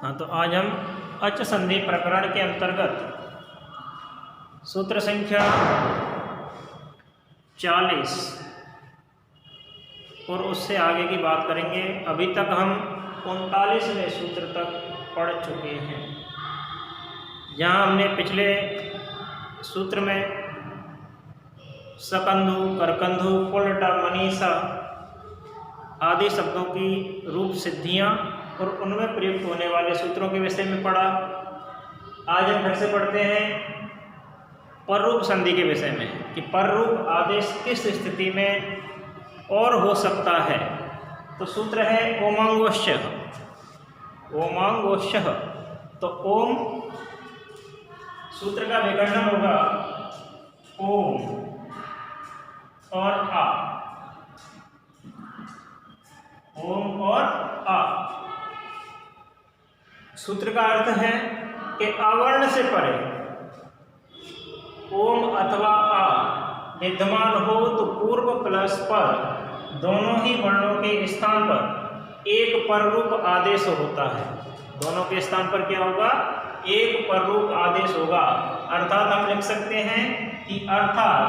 हाँ, तो आज हम अच संधि प्रकरण के अंतर्गत सूत्र संख्या 40 और उससे आगे की बात करेंगे। अभी तक हम 39वें सूत्र तक पढ़ चुके हैं, जहाँ हमने पिछले सूत्र में सकंधु, करकंधु, कुलटा, मनीषा आदि शब्दों की रूप सिद्धियाँ और उनमें प्रयुक्त होने वाले सूत्रों के विषय में पढ़ा। आज हम फिर से पढ़ते हैं पररूप संधि के विषय में कि पररूप आदेश किस स्थिति में और हो सकता है। तो सूत्र है ओमांगोश्च। ओमांगोश्च, तो ओम सूत्र का विकर्ण होगा ओम और आ। ओम और आ सूत्र का अर्थ है कि अवर्ण से परे ओम अथवा आ विद्यमान हो तो पूर्व प्लस पर दोनों ही वर्णों के स्थान पर एक पररूप आदेश होता है। दोनों के स्थान पर क्या होगा? एक पररूप आदेश होगा। अर्थात हम लिख सकते हैं कि अर्थात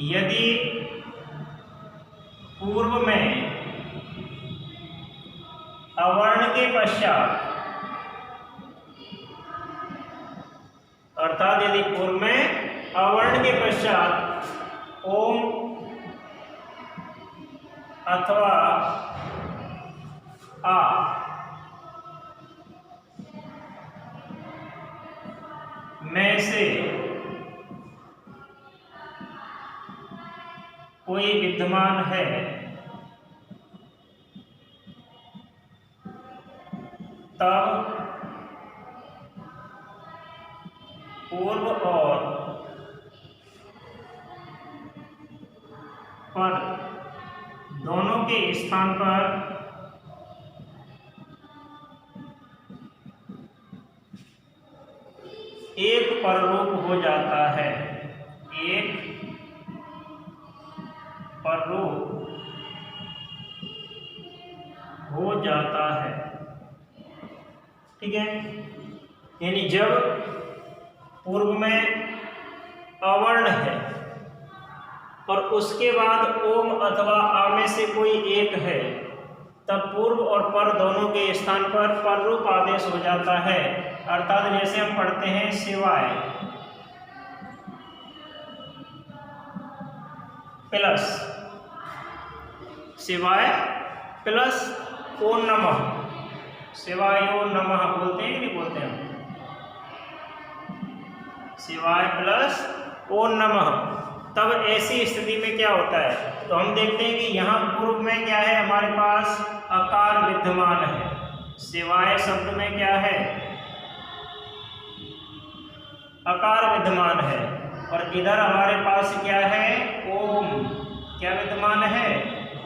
यदि पूर्व में अवर्ण के पश्चात, अर्थात यदि पूर्व में अवर्ण के पश्चात ओम अथवा आ में से कोई विद्यमान है तब पूर्व और पर दोनों के स्थान पर एक पररूप हो जाता है। एक पररूप हो जाता है। ठीक है, यानी जब पूर्व में अवर्ण है और उसके बाद ओम अथवा आ में से कोई एक है, तब पूर्व और पर दोनों के स्थान पर पररूप आदेश हो जाता है। अर्थात जैसे हम पढ़ते हैं सिवाय प्लस, सिवाय प्लस ओ नमः, सिवायो नमः बोलते हैं कि नहीं बोलते हैं? सिवाय प्लस ओ नमः। तब ऐसी स्थिति में क्या होता है? तो हम देखते हैं कि यहाँ पूर्व में क्या है, हमारे पास अकार विद्यमान है। सिवाय शब्द में क्या है? अकार विद्यमान है। और इधर हमारे पास क्या है? ओम। क्या विद्यमान है?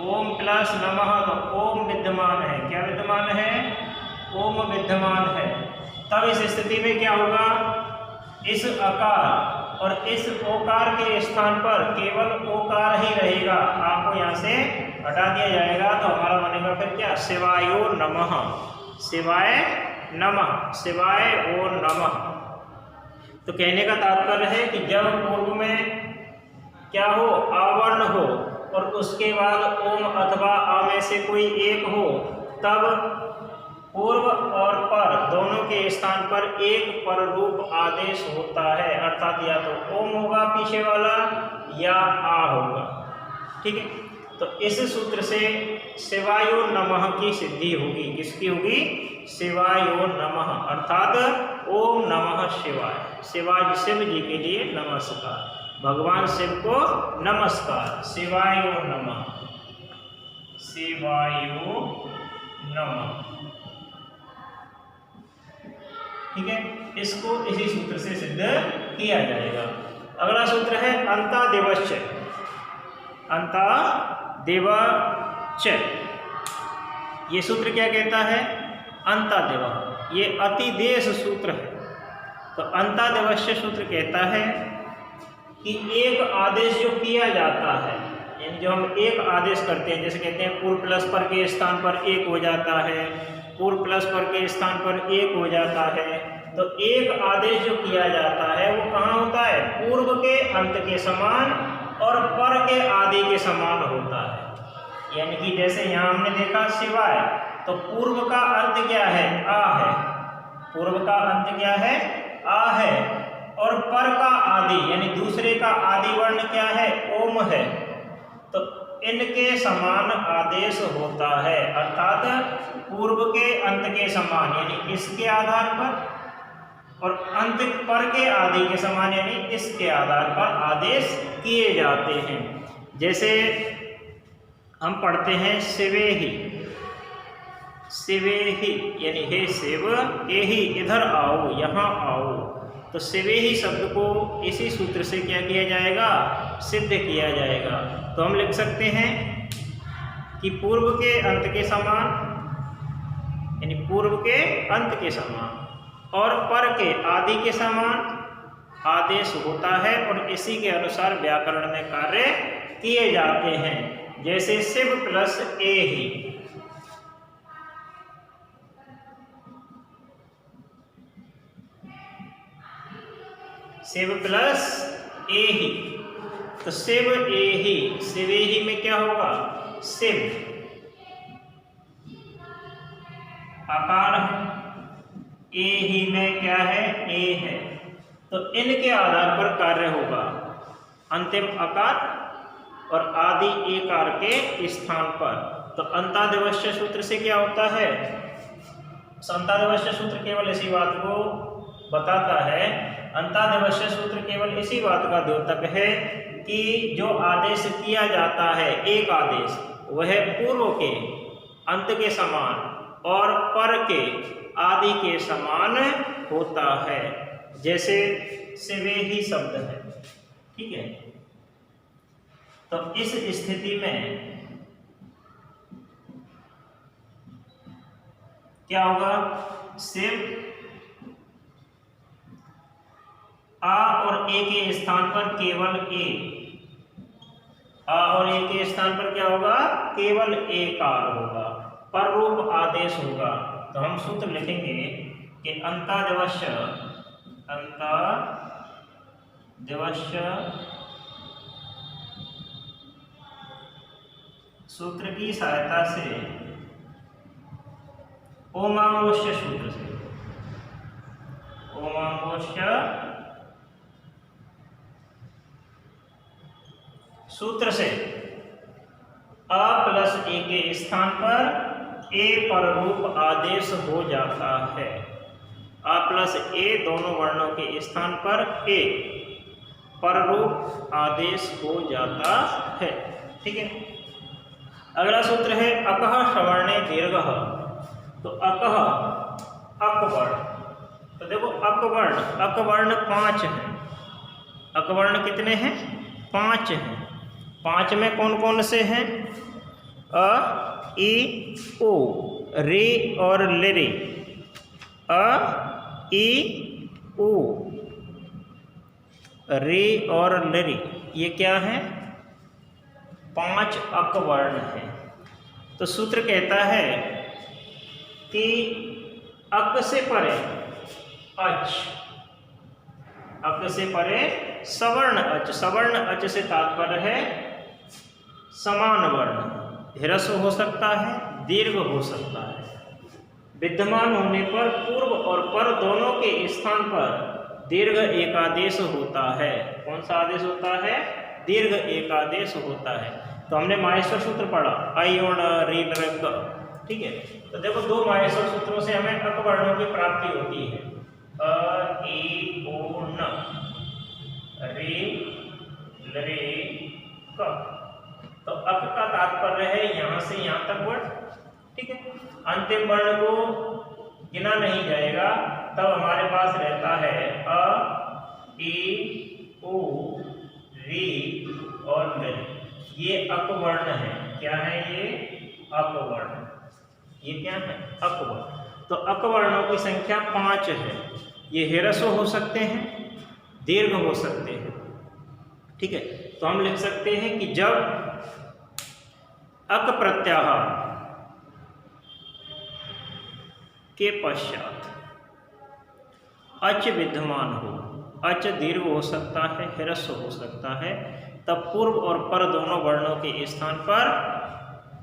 ओम प्लस नमः, तो ओम विद्यमान है। क्या विद्यमान है? ओम विद्यमान है। तब इस स्थिति में क्या होगा? इस अकार और इस ओकार के स्थान पर केवल ओकार ही रहेगा। आपको यहाँ से हटा दिया जाएगा तो हमारा बनेगा फिर क्या? शिवायो नमः। शिवाय नमः, शिवाय ओ नमः। तो कहने का तात्पर्य है कि जब पूर्व में क्या हो? आवर्ण हो और उसके बाद ओम अथवा आ में से कोई एक हो, तब पूर्व और पर दोनों के स्थान पर एक पररूप आदेश होता है। अर्थात या तो ओम होगा पीछे वाला या आ होगा। ठीक है, तो इस सूत्र से शिवायो नमः की सिद्धि होगी। किसकी होगी? शिवायो नमः, अर्थात ओम नमः शिवाय। शिव जी के लिए नमस्कार, भगवान शिव को नमस्कार। शिवायो नमः, शिवायो नमः। ठीक है, इसको इसी सूत्र से सिद्ध किया जाएगा। अगला सूत्र है अंतादेवश्च। अंतादेवश्च, ये सूत्र क्या कहता है? अंतादेव, ये अतिदेश सूत्र है। तो अंतादेवश्च सूत्र कहता है कि एक आदेश जो किया जाता है, यानी जो हम एक आदेश करते हैं, जैसे कहते हैं पूर्व प्लस पर के स्थान पर एक हो जाता है, पूर्व प्लस पर के स्थान पर एक हो जाता है, तो एक आदेश जो किया जाता है वो कहाँ होता है? पूर्व के अंत के समान और पर के आदि के समान होता है। यानी कि जैसे यहाँ हमने देखा सिवाय, तो पूर्व का अंत क्या है? आ है। पूर्व का अंत क्या है? आ है। और पर का आदि यानी दूसरे का आदि वर्ण क्या है? ओम है। तो इनके समान आदेश होता है, अर्थात पूर्व के अंत के समान यानी इसके आधार पर, और अंत पर के आदि के समान यानी इसके आधार पर आदेश किए जाते हैं। जैसे हम पढ़ते हैं शिवे ही, शिवे ही यानी हे शिव, ए ही इधर आओ, यहाँ आओ। तो शिवे ही शब्द को इसी सूत्र से क्या किया जाएगा? सिद्ध किया जाएगा। तो हम लिख सकते हैं कि पूर्व के अंत के समान यानी पूर्व के अंत के समान और पर के आदि के समान आदेश होता है, और इसी के अनुसार व्याकरण में कार्य किए जाते हैं। जैसे शिव प्लस ए ही, शिव प्लस ए ही, तो शिव ए ही, शिव ए ही में क्या होगा? शिव आकार है, ए ही में क्या है? ए है। तो इनके आधार पर कार्य होगा, अंतिम आकार और आदि एकार के स्थान पर। तो अंतादिवश्य सूत्र से क्या होता है? अंतादिवश्य सूत्र केवल इसी बात को बताता है, अंतादिवश्य सूत्र केवल इसी बात का द्योतक है कि जो आदेश किया जाता है, एक आदेश, वह पूर्व के अंत के समान और पर के आदि के समान होता है। जैसे शिवे ही शब्द है, ठीक है। तो इस स्थिति में क्या होगा? शिव आ और ए के स्थान पर केवल ए, आ और ए के स्थान पर क्या होगा? केवल एकार होगा, पर रूप आदेश होगा। तो हम सूत्र लिखेंगे कि अंतादिवश्य, अंतादिवश्य सूत्र की सहायता से, ओमांगोष्य सूत्र से, ओमांगोष्य सूत्र से अ प्लस ए के स्थान पर ए पर रूप आदेश हो जाता है। अ प्लस ए दोनों वर्णों के स्थान पर ए पर रूप आदेश हो जाता है, ठीक है। अगला सूत्र है अकः सवर्णे दीर्घः। तो अकः अकवर्ण, तो देखो अकवर्ण, अकवर्ण 5 है। अकवर्ण कितने हैं? 5 हैं। 5 में कौन कौन से हैं? अ, ई, ओ, रे और लरे। अ, ई, ओ, रे और लरे, ये क्या है? 5 अकवर्ण हैं। तो सूत्र कहता है कि अक से परे अच, अक से परे सवर्ण अच, सवर्ण अच से तात्पर्य है समान वर्ण। ह्रस्व हो सकता है, दीर्घ हो सकता है। विद्यमान होने पर पूर्व और पर दोनों के स्थान पर दीर्घ एकादेश होता है। कौन सा आदेश होता है? दीर्घ एकादेश होता है। तो हमने माहेश्वर सूत्र पढ़ा, आई और री, ठीक है। तो देखो 2 माहेश्वर सूत्रों से हमें अकवर्णों की प्राप्ति होती है। अ, ई, ओ, न, रे, लरे, क। तो अक का तात्पर्य है यहाँ से यहाँ तक वर्ण, ठीक है। अंतिम वर्ण को गिना नहीं जाएगा, तब हमारे पास रहता है अ, ई, ओ, री और ल। ये अकवर्ण है। क्या है ये? अकवर्ण। ये क्या है? अकवर्ण। तो अकवर्णों की संख्या 5 है। ये ह्रस्व हो सकते हैं, दीर्घ हो सकते हैं, ठीक है। तो हम लिख सकते हैं कि जब अक प्रत्याहार के पश्चात अच विद्यमान हो, अच दीर्घ हो सकता है, ह्रस्व हो सकता है, तब पूर्व और पर दोनों वर्णों के स्थान पर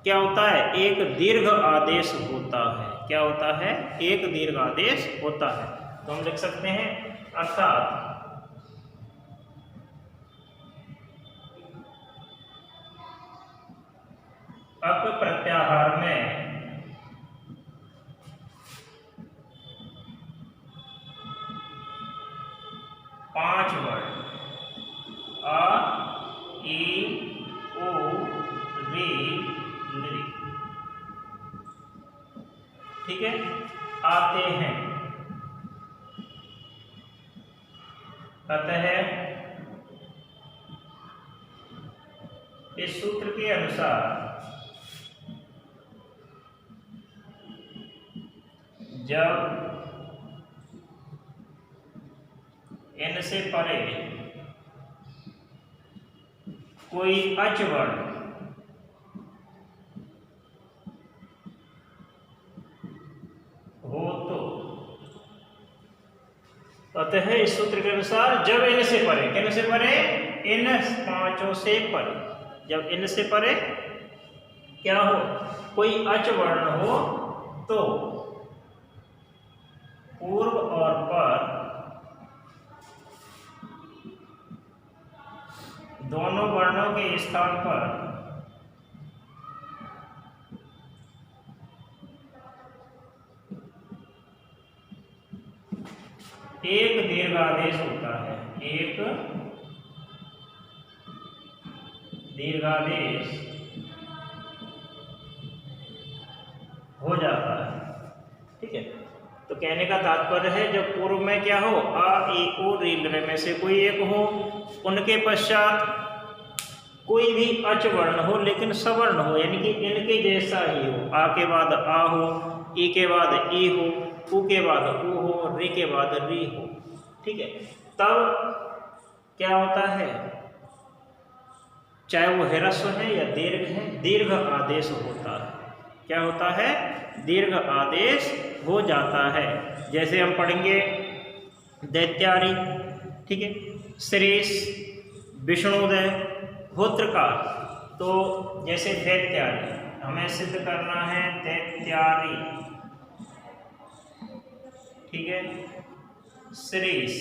क्या होता है, एक दीर्घ आदेश होता है। क्या होता है, एक दीर्घ आदेश होता है। तो हम लिख सकते हैं अर्थात अक प्रत्याहार में पांच वर्ण अ, ई, ओ, री, लृ, ठीक है, आते हैं। अतः इस सूत्र के अनुसार जब इनसे परे कोई अच वर्ण हो तो, अतः इस सूत्र के अनुसार जब इनसे परे, किनसे परे, इन पांचों से परे, जब इनसे परे क्या हो, कोई अच वर्ण हो तो पूर्व और पर दोनों वर्णों के स्थान पर एक दीर्घादेश होता है, एक दीर्घादेश हो जाता है। ठीक है, तो कहने का तात्पर्य है जब पूर्व में क्या हो, आ, ई, ओ, री, लृ में से कोई एक हो, उनके पश्चात कोई भी अच वर्ण हो लेकिन सवर्ण हो, यानी कि इनके जैसा ही हो, आ के बाद आ हो, ई के बाद ई हो, उ के बाद उ हो, री के बाद री हो। ठीक है, तब क्या होता है, चाहे वो ह्रस्व है या दीर्घ है, दीर्घ आदेश होता है। क्या होता है, दीर्घ आदेश हो जाता है। जैसे हम पढ़ेंगे दैत्यारी, ठीक है, श्रेष, विष्णुदय, होत्रकार। तो जैसे दैत्यारी हमें सिद्ध करना है, दैत्यारी, ठीक है, श्रेष,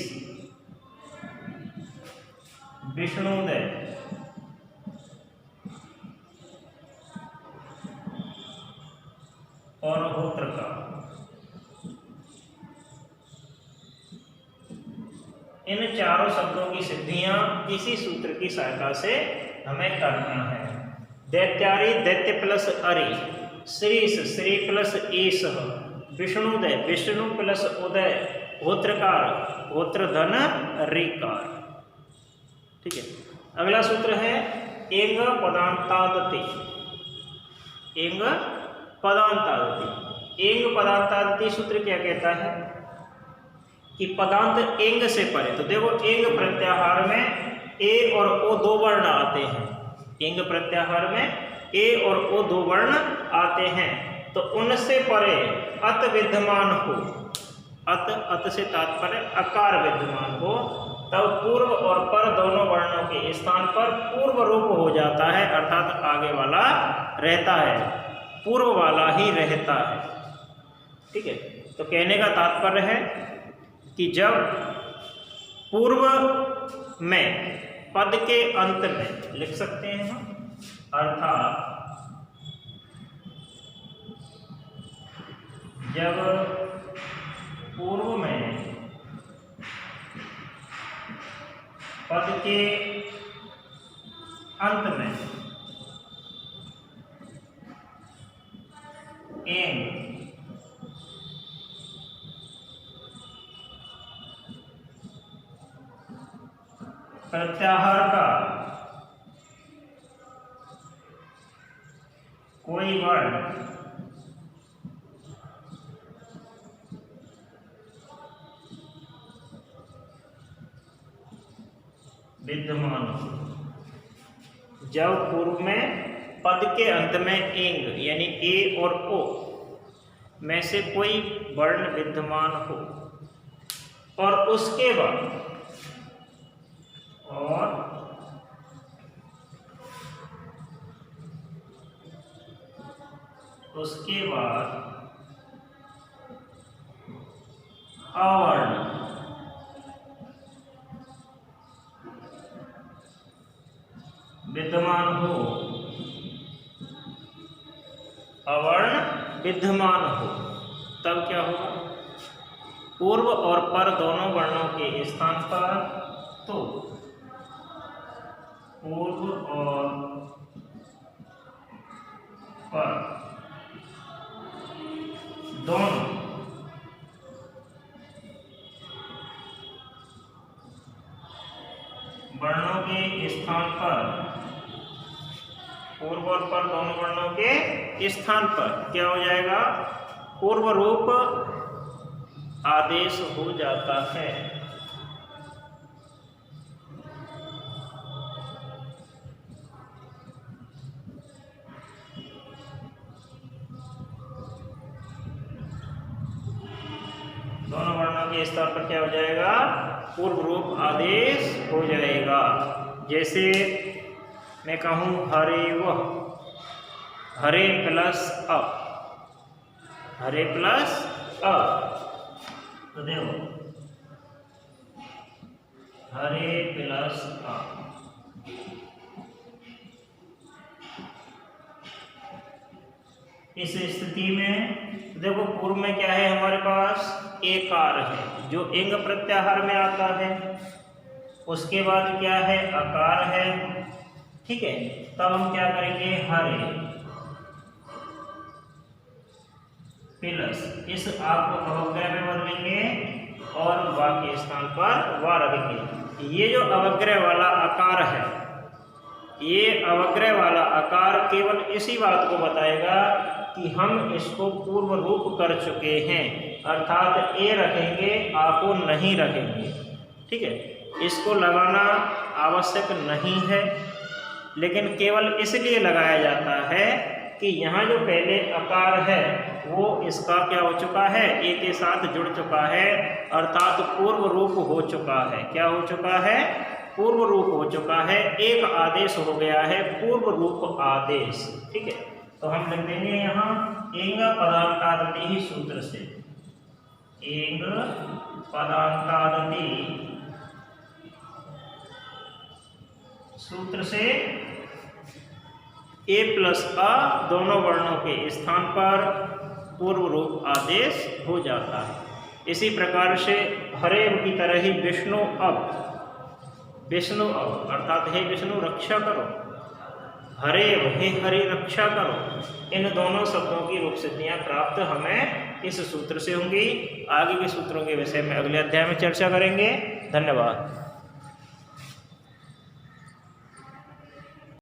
विष्णुदय, और होत्रकार, इन चारों शब्दों की सिद्धियां इसी सूत्र की सहायता से हमें करना है। दैत्यारी, दैत्य प्लस अरि, श्रीष, श्री प्लस ईश, विष्णुदय, विष्णु प्लस उदय, होत्रकार, होत्रधन, ऋकार। ठीक है, अगला सूत्र है एंग पदांतादति। एंग पदांतादति, एंग पदांतादति सूत्र क्या कहता है कि पदांत एंग से परे। तो देखो एंग प्रत्याहार में ए और ओ दो वर्ण आते हैं, एंग प्रत्याहार में ए और ओ दो वर्ण आते हैं, तो उनसे परे अत विद्यमान हो, अत से तात्पर्य अकार विद्यमान हो, तब पूर्व और पर दोनों वर्णों के स्थान पर पूर्व रूप हो जाता है, अर्थात आगे वाला रहता है, पूर्व वाला ही रहता है। ठीक है, तो कहने का तात्पर्य है कि जब पूर्व में पद के अंत में लिख सकते हैं हम, अर्थात जब पूर्व में पद के अंत में एंग प्रत्याहार का कोई वर्ण विद्यमान हो, जब पूर्व में पद के अंत में इंग यानी ए और ओ में से कोई वर्ण विद्यमान हो और उसके बाद अवर्ण विद्यमान हो, अवर्ण विद्यमान हो, तब क्या होगा? पूर्व और पर दोनों वर्णों के स्थान पर, तो पूर्व और पर दोनों वर्णों के स्थान पर, पूर्व और पर दोनों वर्णों के स्थान पर क्या हो जाएगा? पूर्व रूप आदेश हो जाता है। दोनों वर्णों के स्थान पर क्या हो जाएगा? पूर्व रूप आदेश हो जाएगा। जैसे मैं कहूँ हरे वह, हरे प्लस अ, हरे प्लस अ, तो देखो हरे प्लस अ, इस स्थिति में देखो पूर्व में क्या है हमारे पास? एकार है जो इंग प्रत्याहार में आता है, उसके बाद क्या है? अकार है, ठीक है। तब हम क्या करेंगे? हरे प्लस इस आ को अवग्रह में बदलेंगे और वा के स्थान पर वा रखेंगे। ये जो अवग्रह वाला आकार है, ये अवग्रह वाला आकार केवल इसी बात को बताएगा कि हम इसको पूर्व रूप कर चुके हैं, अर्थात ए रखेंगे, आ को नहीं रखेंगे, ठीक है। इसको लगाना आवश्यक नहीं है, लेकिन केवल इसलिए लगाया जाता है कि यहाँ जो पहले आकार है वो इसका क्या हो चुका है? ए के साथ जुड़ चुका है, अर्थात पूर्व रूप हो चुका है। क्या हो चुका है? पूर्व रूप हो चुका है। एक आदेश हो गया है, पूर्व रूप आदेश, ठीक है। तो हम लिख देंगे यहाँ एंग पदांतादति ही सूत्र से, एंग पदांतादति सूत्र से ए प्लस अ दोनों वर्णों के स्थान पर पूर्व रूप आदेश हो जाता है। इसी प्रकार से हरेव की तरह ही विष्णु अब, विष्णु अब अर्थात हे विष्णु रक्षा करो, हरेव हे हरि रक्षा करो, इन दोनों शब्दों की रूप सिद्धियां प्राप्त हमें इस सूत्र से होंगी। आगे के सूत्रों के विषय में अगले अध्याय में चर्चा करेंगे। धन्यवाद।